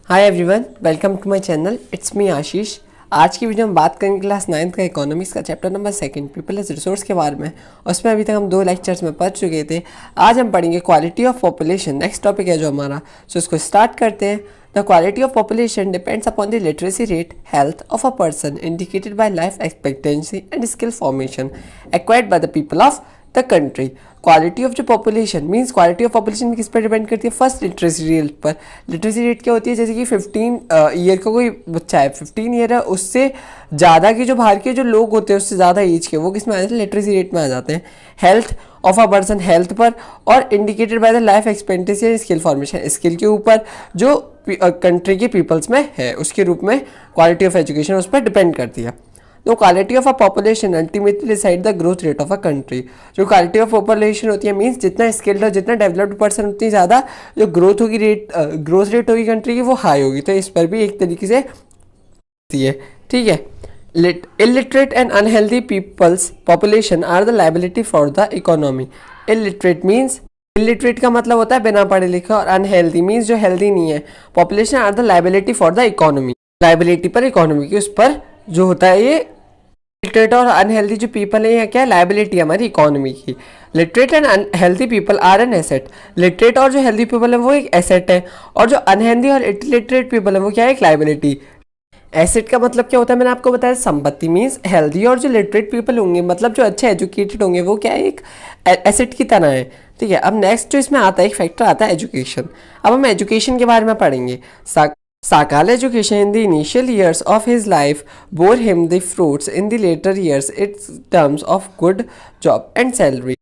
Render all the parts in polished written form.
Hi everyone, welcome to my channel. It's me Ashish. आज की video में बात करेंगे क्लास 9th का इकोनॉमिक्स का chapter number 2 people as resource के बारे में। उसमें अभी तक हम 2 लेक्चर्स में पढ़ चुके थे। आज हम पढ़ेंगे quality of population. Next topic है जो हमारा, सो इसको स्टार्ट करते हैं। The quality of population depends upon the literacy rate, health of a person indicated by life expectancy and skill formation acquired by the people of the country. Quality of जो population means quality of population किस पर depend करती है? First literacy rate पर। Literacy rate क्या होती है? जैसे कि 15 ईयर का कोई बच्चा है, 15 ईयर है, उससे ज़्यादा की जो बाहर के जो लोग होते हैं उससे ज़्यादा एज के, वो किस में आ जाते हैं? लिटरेसी रेट में आ जाते हैं। Health of a person, health पर, और indicated by the life expectancy and skill formation, skill के ऊपर जो कंट्री के पीपल्स में है उसके रूप में क्वालिटी ऑफ एजुकेशन उस पर डिपेंड करती है। तो quality of a population ultimately decide the growth rate of a country. जो क्वालिटी ऑफ पॉपुलेशन होती है मीन्स जितना स्किल्ड और जितना डेवलप्ड पर्सन उतनी ज़्यादा जो ग्रोथ रेट होगी कंट्री की वो हाई होगी। तो इस पर भी एक तरीके से होती है, ठीक है। Illiterate and unhealthy peoples population are the liability for the economy. Illiterate means, illiterate का मतलब होता है बिना पढ़े लिखे, और अनहेल्दी मीन्स जो हेल्दी नहीं है। Population are the liability for the economy, liability पर इकोनॉमी की, उस पर जो होता है ये लिटरेट और अनहेल्दी जो पीपल है, क्या लाइबिलिटी हमारी इकोनॉमी की। Literate and unhealthy people are an asset. Literate और जो हेल्दी पीपल है वो एक एसेट है, और जो अनहेल्दी और इलिटरेट पीपल है वो क्या है? एक लाइबिलिटी। एसेट का मतलब क्या होता है? मैंने आपको बताया संपत्ति मीन्स हेल्दी, और जो लिटरेट पीपल होंगे मतलब जो अच्छे एजुकेटेड होंगे वो क्या है? एक एसेट की तरह है, ठीक है। अब नेक्स्ट जो इसमें आता है एक फैक्टर आता है एजुकेशन। अब हम एजुकेशन के बारे में पढ़ेंगे। Sakal education in the initial years of his life bore him the fruits in the later years in terms of good job and salary.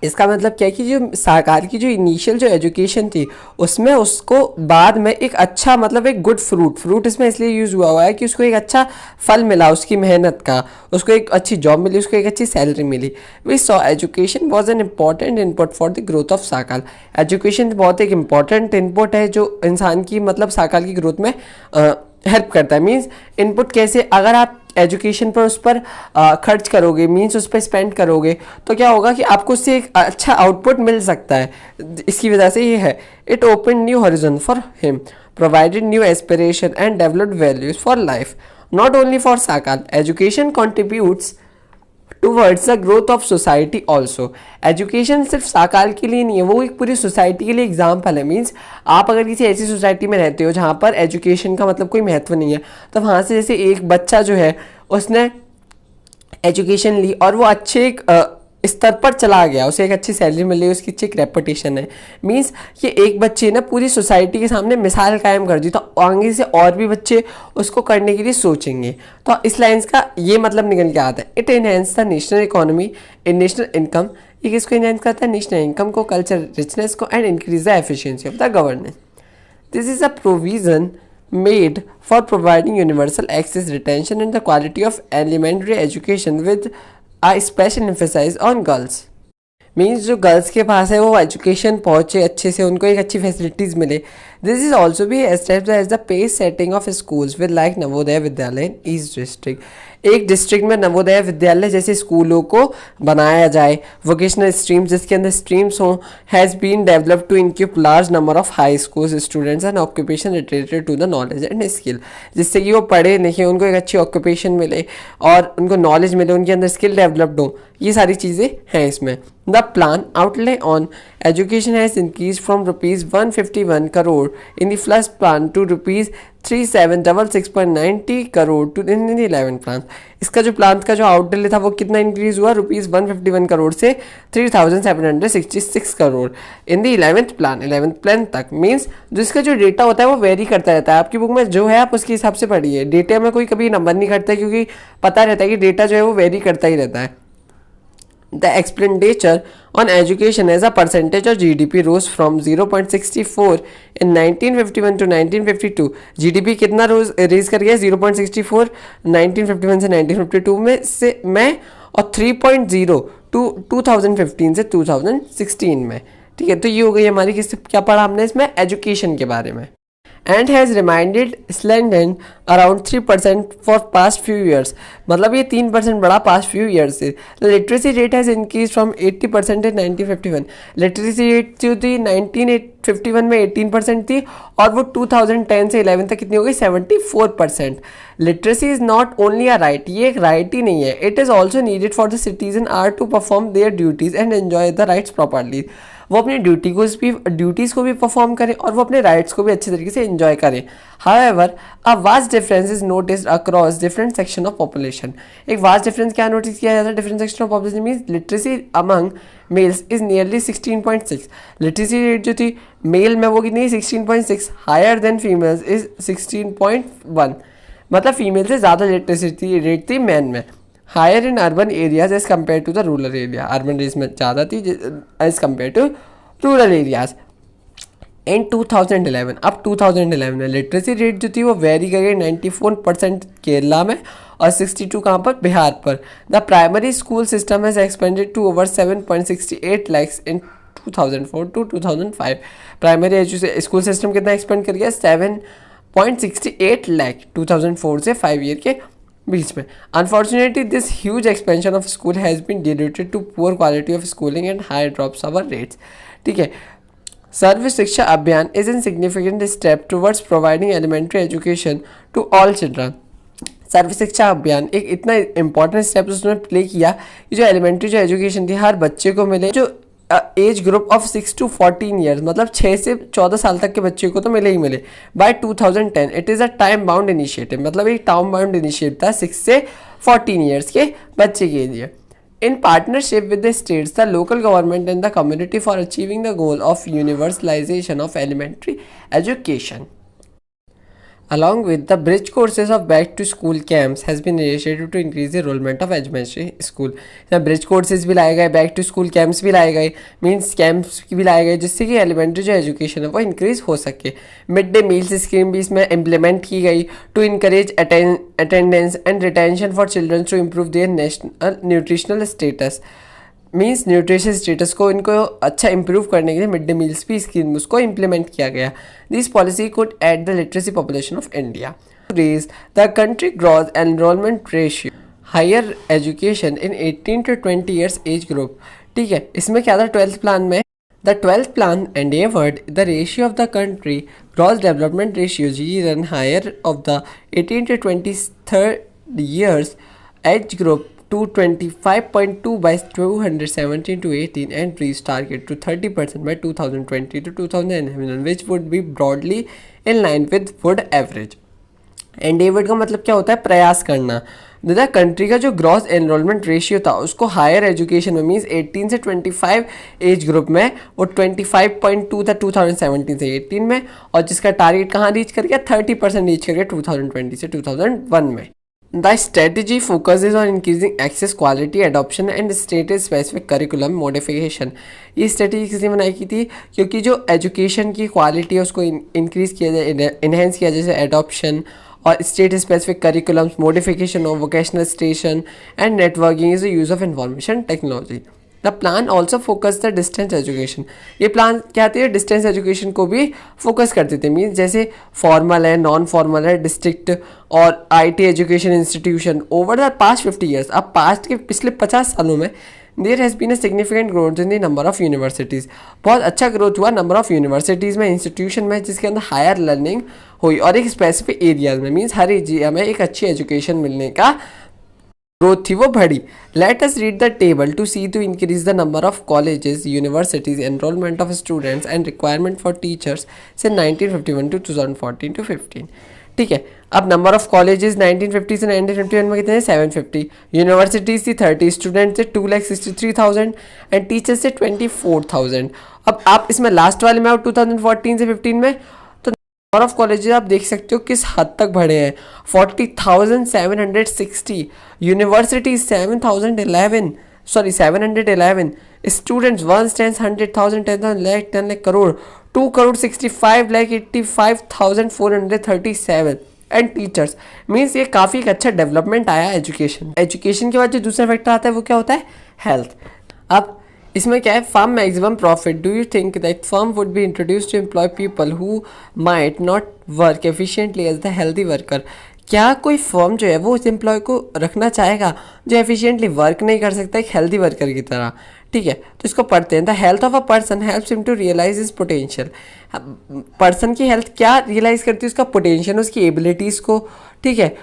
इसका मतलब क्या है कि जो साकार की जो इनिशियल जो एजुकेशन थी उसमें उसको बाद में एक अच्छा मतलब एक गुड फ्रूट इसमें इसलिए यूज़ हुआ है कि उसको एक अच्छा फल मिला उसकी मेहनत का, उसको एक अच्छी जॉब मिली, उसको एक अच्छी सैलरी मिली। We saw education was an important input for the growth of social. Education बहुत एक इम्पॉर्टेंट इनपुट है जो इंसान की मतलब साकाल की ग्रोथ में हेल्प करता है। मीन्स इनपुट कैसे? अगर आप एजुकेशन पर उस पर खर्च करोगे मीन्स उस पर स्पेंड करोगे तो क्या होगा कि आपको उससे एक अच्छा आउटपुट मिल सकता है। इसकी वजह से ये है, it open new horizon for him, provided new aspiration and developed values for life. Not only for Sakal, education contributes towards the growth of society also. Education सिर्फ साकाल के लिए नहीं है, वो एक पूरी सोसाइटी के लिए एग्जाम्पल है। मीन्स आप अगर किसी ऐसी सोसाइटी में रहते हो जहाँ पर एजुकेशन का मतलब कोई महत्व नहीं है, तो वहाँ से जैसे एक बच्चा जो है उसने एजुकेशन ली और वो अच्छे एक स्तर पर चला गया, उसे एक अच्छी सैलरी मिली, उसकी अच्छी एक रेपुटेशन है। मीन्स ये एक बच्चे ने पूरी सोसाइटी के सामने मिसाल कायम कर दी, तो आगे से और भी बच्चे उसको करने के लिए सोचेंगे। तो इस लाइन्स का ये मतलब निकल के आता है, it enhance the national economy in national income. ये किसको इनहेंस करता है? नेशनल इनकम को, कल्चर रिचनेस को, and increase the efficiency of the governance. This is a provision made for providing universal access, retention and the quality of elementary education with a special emphasis on girls. Means जो girls के पास है वो education पहुँचे अच्छे से, उनको एक अच्छी फैसिलिटीज़ मिले। दिस इज ऑल्सो भी established as the pace setting of schools with like Navodaya Vidyalaya in east district. एक डिस्ट्रिक्ट में नवोदय विद्यालय जैसे स्कूलों को बनाया जाए। वोकेशनल स्ट्रीम्स जिसके अंदर स्ट्रीम्स हों has been developed to incubate large number of high school students and occupation related to the knowledge and skill, जिससे कि वो पढ़े लिखे, उनको एक अच्छी ऑक्यूपेशन मिले और उनको नॉलेज मिले, उनके अंदर स्किल डेवलप्ड हो। ये सारी चीज़ें हैं इसमें। The plan outlay on education has increased from rupees 151 crore in the first plan to rupees 3766.90 crore to in the 11th plan. इसका जो प्लान का जो आउटले था वो कितना इंक्रीज हुआ? रुपीज़ 151 करोड़ से 3766 crore in the 11th plan, 11th plan तक। मीन्स जो इसका जो डेटा होता है वो वेरी करता रहता है। आपकी बुक में जो है आप उसके हिसाब से पढ़िए, डेटा में कोई कभी नंबर नहीं करता है क्योंकि पता रहता है कि डेटा जो है वो वेरी करता ही रहता है। The expenditure on education as a percentage of GDP rose from 0.64 in 1951 to 1952. GDP कितना रेज कर गया? 0.64 1951 से 1952 में और 3.0 2015 से 2016 में, ठीक है। तो ये हो गई हमारी क्या पढ़ा हमने इसमें? एजुकेशन के बारे में। and has remained stagnant around 3% for past few years. मतलब ये 3% बढ़ा past few years से. The literacy rate has increased from 80% in 1951. Literacy rate जो थी 1951 में 18% थी और वो 2010 से 11 तक कितनी हो गई 74%. Literacy is not only a right, ये एक राइट ही नहीं है, it is also needed for the citizen are to perform their duties and enjoy the rights properly. वो अपनी ड्यूटीज़ को भी परफॉर्म करें और वो अपने राइट्स को भी अच्छे तरीके से एंजॉय करें. However a vast difference is noticed across different section of population. एक वास्ट डिफरेंस क्या नोटिस किया जाता है different section of population means literacy among males is nearly 16.6. Literacy rate जो थी मेल में वो कितनी 16.6, हायर देन फीमेल्स इज 16.1. मतलब फीमेल से ज़्यादा लिटरेसी रेट थी मैन में. Higher in urban areas as compare to the rural area, urban areas में ज़्यादा थी as compare to rural areas. In 2011, अब 2011 में लिटरेसी रेट जो थी वो वेरी करी 94% केरला में और 62 कहाँ पर बिहार पर. The primary school system has expanded to over 7.68 lakhs in 2004 to 2005. Primary school system कितना एक्सपेंड कर गया 7.68 लाख 2004 से 5 ईयर के बीच में. Unfortunately this huge expansion of school has been diluted to poor quality of schooling and high drops our rates. ठीक है, Sarva Shiksha Abhiyan is an significant step towards providing elementary education to all children. Sarva Shiksha Abhiyan एक इतना important step उसने play किया कि जो elementary जो education थी हर बच्चे को मिले. जो age group of 6 to 14 years मतलब 6 से 14 साल तक के बच्चे को तो मिले ही मिले. By 2010 it is a time bound initiative, मतलब एक टाइम बाउंड इनिशिएटिव था 6 से 14 ईयर्स के बच्चे के लिए. In partnership with the states, the local government and the community for achieving the goal of universalization of elementary education. Along with the bridge courses of back to school camps has been initiated to increase the enrollment of elementary school. The bridge courses भी लाए गए, back to school camps भी लाए गए, means camps भी लाए गए जिससे कि elementary जो education है वो increase हो सके. मिड डे मील्स स्कीम भी इसमें implement की गई to encourage attendance and retention for children to improve their nutritional status. Means nutrition status को इनको अच्छा इंप्रूव करने के लिए मिड डे मील्स भी स्कीम उसको इम्प्लीमेंट किया गया. This policy could at the literacy population of India raise the country growth enrolment ratio higher education in 18 to 20 years age group. ठीक है, इसमें क्या था 12th प्लान में the 12th plan endeavored the ratio of the country gross development ratio G run higher of the 18 to 23 years age group to 25.2 by 2017 to 18 and reach target to 30% by 2020 to 2011 which would be broadly in line with food average. एंडेवर्ड का मतलब क्या होता है प्रयास करना. दादा country का जो ग्रॉस एनरोलमेंट रेशियो था उसको हायर एजुकेशन में मींस 18 से 25 एज ग्रुप में वो 25.2 था 2017 से 18 में और जिसका टारगेट कहाँ रीच कर गया 30% रीच कर गया 2020 से 2001 में. The strategy focuses on increasing access, quality, adoption and state-specific curriculum modification. ये स्ट्रेटेजी किसने बनाई की थी क्योंकि जो एजुकेशन की क्वालिटी है उसको इंक्रीज़ किया जाए, इन्हेंस किया जैसे एडॉप्शन और state specific curriculums modification of vocational station and networking is the use of information technology. The plan also focus the distance education. ये प्लान क्या है डिस्टेंस एजुकेशन को भी फोकस करते थे मीन्स जैसे फॉर्मल है नॉन फॉर्मल है डिस्ट्रिक्ट और IT education institution over the past 50 years. अब पास्ट के पिछले 50 सालों में there has been a significant growth in the number of universities. बहुत अच्छा ग्रोथ हुआ नंबर ऑफ यूनिवर्सिटीज़ में इंस्टीट्यूशन में जिसके अंदर हायर लर्निंग हुई और एक स्पेसिफिक एरियाज में मीन्स हर एरिया में एक अच्छी एजुकेशन मिलने का ग्रोथ थी वो बढ़ी. Let us read the table to see to increase the number of colleges universities enrolment of students and requirement for teachers से 1951 to 2014 to 15. ठीक है, अब नंबर ऑफ कॉलेजेस 1950 से 1951 में कितने 750, यूनिवर्सिटीज थी 30, स्टूडेंट्स थे 2,63,000 एंड टीचर्स से 24,000. अब आप इसमें लास्ट वाले में आओ 2014 से 15 में तो नंबर ऑफ कॉलेजेस आप देख सकते हो किस हद तक बढ़े हैं 40,760, university 711 students 1 stands 100,000 10 lakh crore 2,65,85,437 and teachers means ये काफ़ी एक अच्छा डेवलपमेंट आया एजुकेशन के बाद जो दूसरा फैक्टर आता है वो क्या होता है हेल्थ. अब इसमें क्या है, firm maximum profit, do you think that firm would be introduce to employ people who might not work efficiently as the healthy worker. क्या कोई फर्म जो है वो उस एम्प्लॉय को रखना चाहेगा जो एफिशिएंटली वर्क नहीं कर सकता एक हेल्दी वर्कर की तरह। ठीक है, तो इसको पढ़ते हैं। The health of a person helps him to realise his potential. Person की हेल्थ क्या रियलाइज करती है, उसका पोटेंशियल, उसकी एबिलिटीज़ को। ठीक है,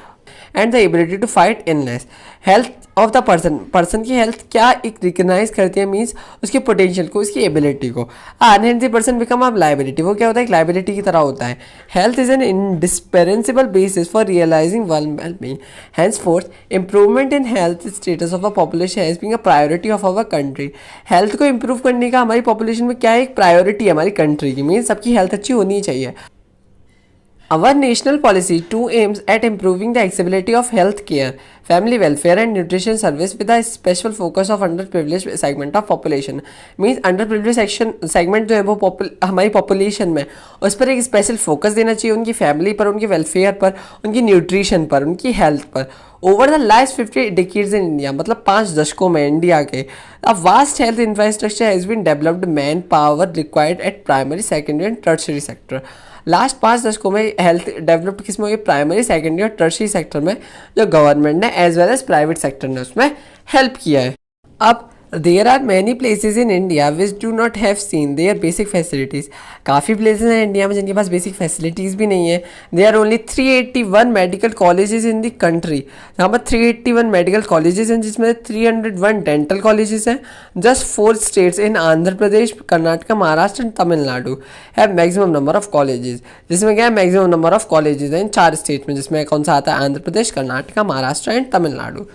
and the ability to fight illness. Health of the person, person की हेल्थ क्या एक रिकग्नाइज करती है, मीन्स उसके पोटेंशियल को, उसकी एबिलिटी को। Unhealthy person become a liability, वो क्या होता है, एक लाइबिलिटी की तरह होता है। Health is an indispensable basis for realising well-being. Henceforth improvement in health status of a population has been a priority of our country. Health को इंप्रूव करने का हमारी पॉपुलेशन में क्या है, एक प्रायोरिटी है हमारी कंट्री की, मीन्स सबकी हेल्थ अच्छी होनी चाहिए। Our national policy too aims at improving the accessibility of health care, family welfare and nutrition service with a special focus of underprivileged segment of population. Means underprivileged section segment जो है वो हमारी population में, उस पर एक special focus देना चाहिए, उनकी फैमिली पर, उनके वेलफेयर पर, उनकी न्यूट्रिशन पर, उनकी हेल्थ पर। Over the last 50 decades in India, मतलब 5 दशकों में इंडिया के, a vast health infrastructure has been developed, man power required at primary, secondary and tertiary sector. Last 5 दशकों में हेल्थ डेवलप्ड किस में हुई, प्राइमरी, सेकेंडरी और टर्शरी सेक्टर में, जो गवर्नमेंट ने as well as private sector ने उसमें हेल्प किया है। अब there are many places in India which do not have seen their basic facilities. काफ़ी प्लेसेस हैं इंडिया में जिनके पास बेसिक फैसिलिटीज़ भी नहीं है। There are only 381 medical colleges in the country, यहाँ पर 381 मेडिकल कॉलेजेस हैं, जिसमें 301 डेंटल कॉलेजेस हैं। Just 4 states in Andhra Pradesh, Karnataka, Maharashtra and Tamil Nadu have maximum number of colleges. जिसमें क्या है, मैक्सिमम नंबर ऑफ कॉलेजेस हैं इन 4 स्टेट में, जिसमें कौन सा आता है, आंध्र प्रदेश, कर्नाटक, महाराष्ट्र एंड तमिलनाडु।